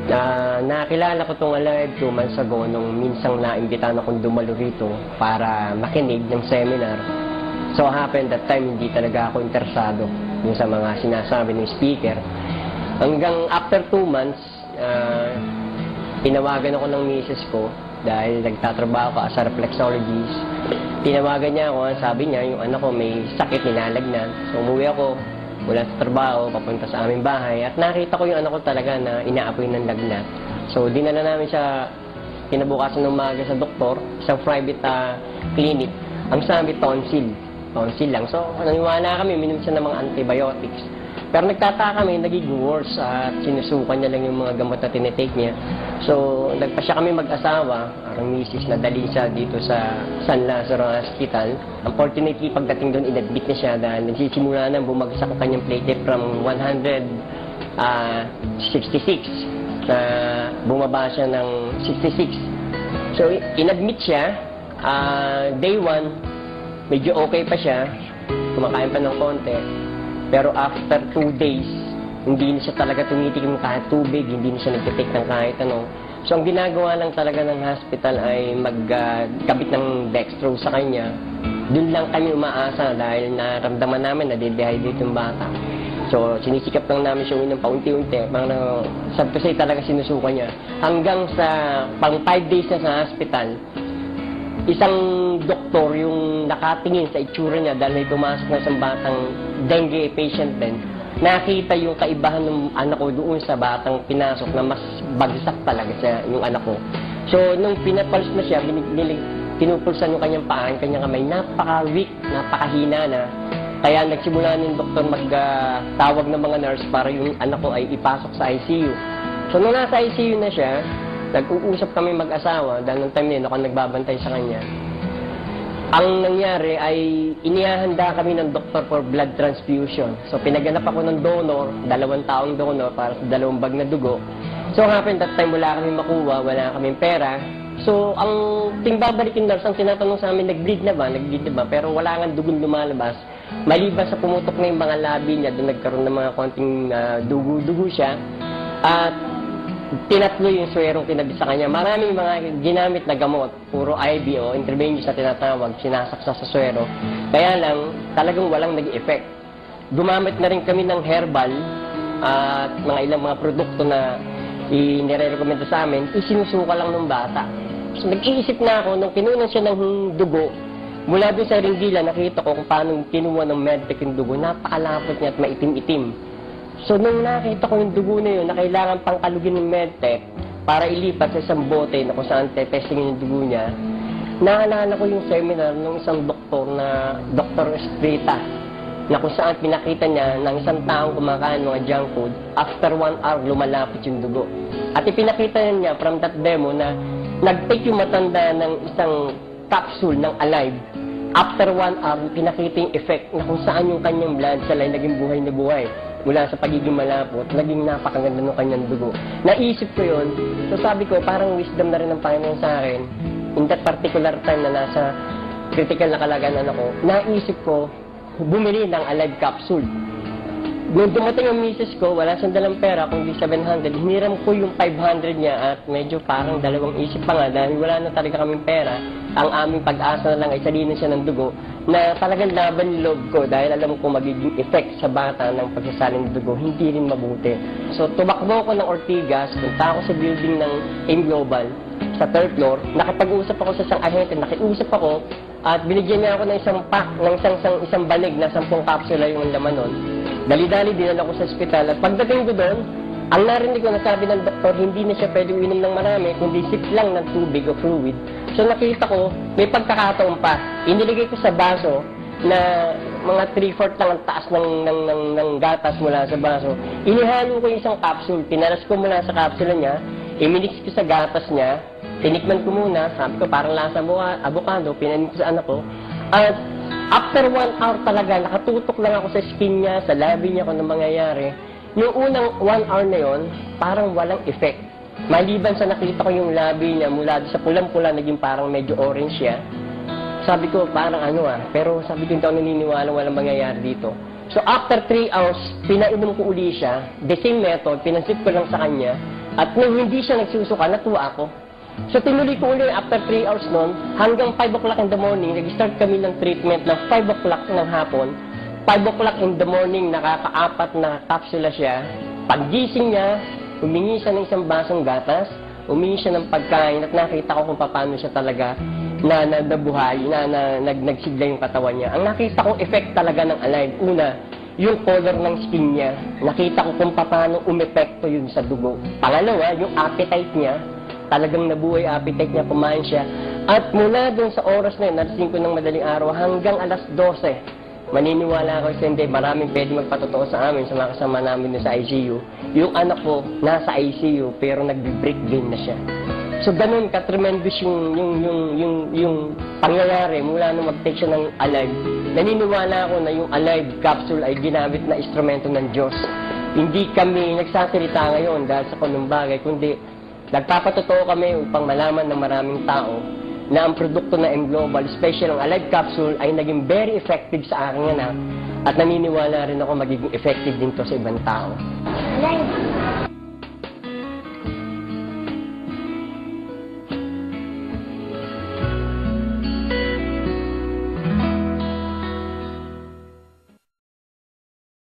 Nakilala ko itong Alive 2 months ago nung minsang naimbitahan akong dumalo rito para makinig ng seminar. So happened that time hindi talaga ako interesado yung sa mga sinasabi ng speaker. Hanggang after 2 months, tinawagan ako ng misis ko dahil nagtatrabaho ko as a reflexologist. Tinawagan niya ako, sabi niya yung anak ko may sakit, ninalagnat. So umuwi ako mula sa trabaho, papunta sa aming bahay, at nakita ko yung anak ko talaga na inaapoy ng lagnat. So, dinala namin siya kinabukasan ng umaga sa doktor, isang private clinic. Ang sabi, tonsil. Tonsil lang. So, naniwala kami, minom siya ng mga antibiotics. Pero nagtataka kami, nagiging worse at sinusukan niya lang yung mga gamot na tinitake niya. So, nagpasya kami mag-asawa, ang misis na dali siya dito sa San Lazaro Hospital. Unfortunately, pagdating doon, inadmit na siya dahil nagsisimula na bumagsak ang kanyang platelet from 166 na bumaba siya ng 66. So, inadmit siya. Day 1, medyo okay pa siya. Kumakain pa ng konti. Pero after 2 days, hindi na siya talaga tumitikim kahit tubig, hindi na siya nagtitake ng kahit ano. So, ang ginagawa lang talaga ng hospital ay magkabit ng dextrose sa kanya. Doon lang kami umaasa dahil naramdaman namin na dehydrate yung bata. So, sinisikap lang namin siya uminom paunti-unti. Sabi ko sa'yo talaga sinusuka niya. Hanggang sa pang 5 days na sa hospital, isang doktor yung nakatingin sa itsura niya dahil may pumasok na isang batang dengue patient din. Nakita yung kaibahan ng anak ko doon sa batang pinasok na mas bagsak talaga siya, yung anak ko. So, nung pinapulse na siya, pinupulsan yung kanyang paa, kanyang kamay, napaka-weak, napakahina na. Kaya nagsimula ng doktor magtawag ng mga nurse para yung anak ko ay ipasok sa ICU. So, nung nasa ICU na siya, nag-uusap kami mag-asawa dahil nung time na yun, ako nagbabantay sa kanya. Ang nangyari ay inihahanda kami ng doktor for blood transfusion. So, pinaganap ako ng donor, 2 taong donor para sa 2 bag na dugo. So, happened that time, wala kami makuha, wala kaming pera. So, ang tingbabalikin nurse, ang tinatanong sa amin, nag-bleed na ba? Nag-bleed na ba? Pero wala nga dugong lumalabas. Maliban sa pumutok na yung mga labi niya, doon nagkaroon ng mga konting dugo-dugo siya. At tinatlo yung swerong kinabi sa kanya. Maraming mga ginamit na gamot, puro IV o intravenous na tinatawag, sinasaksa sa swero. Kaya lang, talagang walang nag-effect. Gumamit na rin kami ng herbal at mga ilang mga produkto na inire-recommenda sa amin, isinusuka lang ng bata. So, nag-iisip na ako, nung kinunan siya ng dugo, mula doon sa ringgila, nakita ko kung paano kinuha ng medtech yung dugo, napakalapot niya at maitim-itim. So, nung nakita ko yung dugo na yun, na kailangan pang kalugin ng medtech para ilipat sa isang bote na kung saan testing yung dugo niya, naalala ko yung seminar ng isang doktor na Dr. Estrita, na kung saan pinakita niya ng isang taong kumakain mga junk food, after 1 hour, lumalapit yung dugo. At ipinakita niya from that demo na nag-take yung matanda ng isang capsule ng Alive. After 1 hour, pinakita yung effect na kung saan yung kanyang blood cell ay naging buhay na buhay. Mula sa pagiging malapot, naging napakaganda ng kanyang dugo. Naisip ko yun, so sabi ko, parang wisdom na rin ng Panginoon sa akin. In that particular time na nasa critical na kalagayan ako, naisip ko, bumili ng Alive capsule. Nung dumating ang misis ko, wala siyang dalang pera, kundi 700. Hiniram ko yung 500 niya at medyo parang dalawang isip pa nga dahil wala na talaga kaming pera. Ang aming pag-asa na lang ay salinan siya ng dugo na talagang laban loob ko dahil alam ko magiging effect sa bata ng pagsasalin ng dugo, hindi rin mabuti. So, tumakbo ko ng Ortigas, punta ako sa building ng AIM Global sa 3rd floor. Nakipag-usap ako sa isang ahente, nakiusap ako at binigyan niya ako ng isang pack, ng isang banig na 10 kapsula yung laman nun. Dali-dali dinala ko sa ospital at pagdating ko doon, ang narinig ko na sabi ng doktor, hindi na siya pwede uminom ng marami, kundi sip lang ng tubig o fluid. So nakita ko, may pagkakataon pa. Iniligay ko sa baso na mga 3/4 lang ang taas ng gatas mula sa baso. Inihalo ko yung isang capsule, pinalas ko mula sa capsule niya, iminix ko sa gatas niya, tinikman ko muna, sabi ko parang lasa avocado, pinanin ko sa anak ko. At after 1 hour talaga, nakatutok lang ako sa skin niya, sa labi niya kung ano mangyayari. Yung unang 1 hour na yon, parang walang effect. Maliban sa nakita ko yung labi niya mula sa pulang-pula, naging parang medyo orange siya. Sabi ko, parang pero sabi ko, hindi ako naniniwala walang mangyayari dito. So after 3 hours, pinainom ko uli siya, the same method, pinansip ko lang sa kanya, At nung hindi siya nagsusuka, natuwa ako. So tinuloy ko ulit after 3 hours noon, hanggang 5 o'clock in the morning, nag-start kami ng treatment ng 5 o'clock ng hapon. 5 o'clock in the morning, nakaka-4 na kapsula siya. Paggising niya, humingi siya ng isang basong gatas, humingi siya ng pagkain at nakita ko kung paano siya talaga nabuhay, nagsigla yung katawan niya. Ang nakita ko effect talaga ng Alive. Una, yung color ng skin niya. Nakita ko kung paano umepekto yun sa dugo. Pangalawa, yung appetite niya. Talagang nabuhay appetite niya, kumain siya. At mula doon sa oras na yun, alas 5 ng madaling araw, hanggang alas 12, maniniwala ako sa hindi, maraming pwede magpatotoo sa amin, sa mga kasama namin na sa ICU. Yung anak ko, nasa ICU, pero nagbe-break-gain na siya. So, ganun ka-tremendous yung pangyayari mula nung mag-take siya ng Alive. Naniniwala ako na yung Alive capsule ay ginamit na instrumento ng Diyos. Hindi kami nagsasalita ngayon dahil sa kanong bagay, kundi nagpapatotoo kami upang malaman ng maraming tao na ang produkto na M-Global, special ang Alive Capsule, ay naging very effective sa aking anak at naniniwala rin ako magiging effective din to sa ibang tao. Alive.